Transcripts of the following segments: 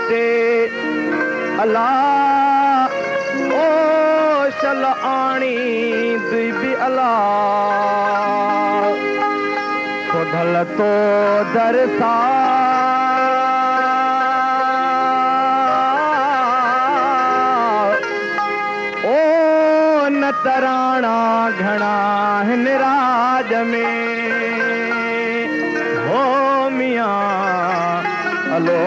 ते अला ओ शल आणी दुई अला तो ढल तो दरसा ओ न तराणा घणा हिन राज में हो मियां अलो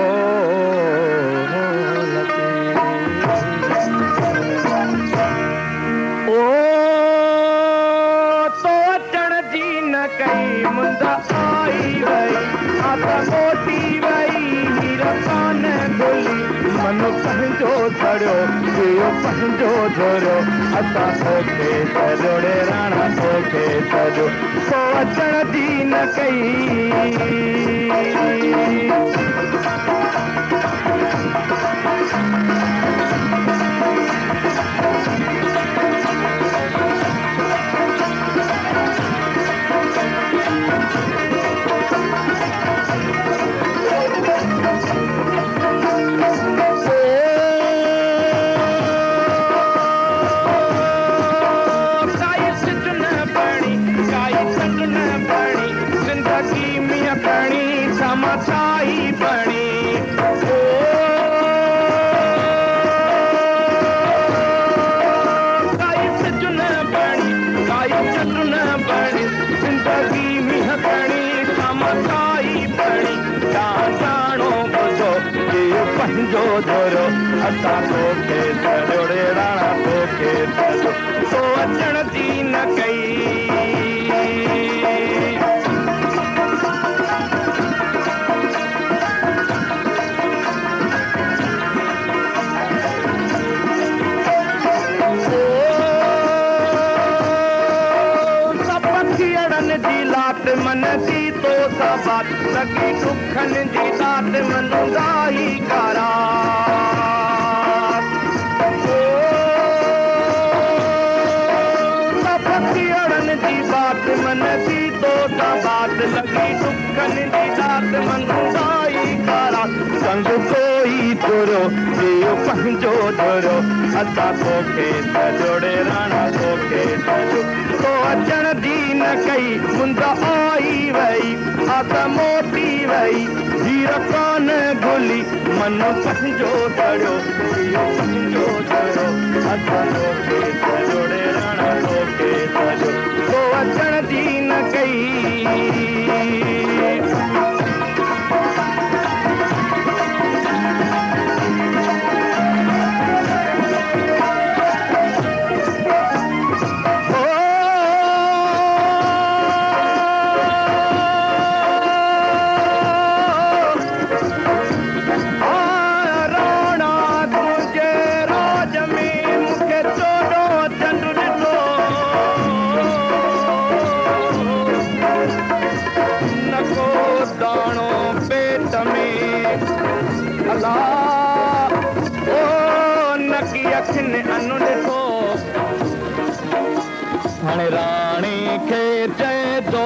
ओ तो अचण जी न कई मुंदा आई वई आता मोटी वई हीर कान भुली मनु पंहिंजो धड़ियो ॿियो पंहिंजो धोरियो असां तोखे सॼोड़े राणा तोखे सॼो तो अचण जी न कई समाचाई बणी ओ काई सजुन बणी काई सजुन बणी जिंदगी में बणी समाचाई बणी जानो बुझो ये पंहिंजो धोरो असां तोखे सॼोड़े राणा तोखे सॼो तो अचण जी न कई मन जी तो सबात लगी दुखन जी दात मनुगाई करा सफियड़न जी बात मन जी तो सबात लगी दुखन जी दात मनुगाई करा संग कोई तुरो जियो पंहिंजो धोरो असां तोखे सॼोड़े राणा तोखे सॼो तो अचण जी न कई मुंदा आई वई आता मोटी वई हीर कान भुली मनु पंहिंजो धड़ियो इहो पंहिंजो धड़ियो असां तोखे सॼोड़े राणा तोखे सॼो तो अचण जी न कई अनु ॾिठो हाणे राणी खे चए थो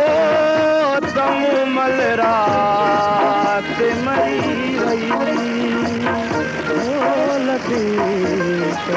ओ तमू मल रात मरी वई ओ लतीफ़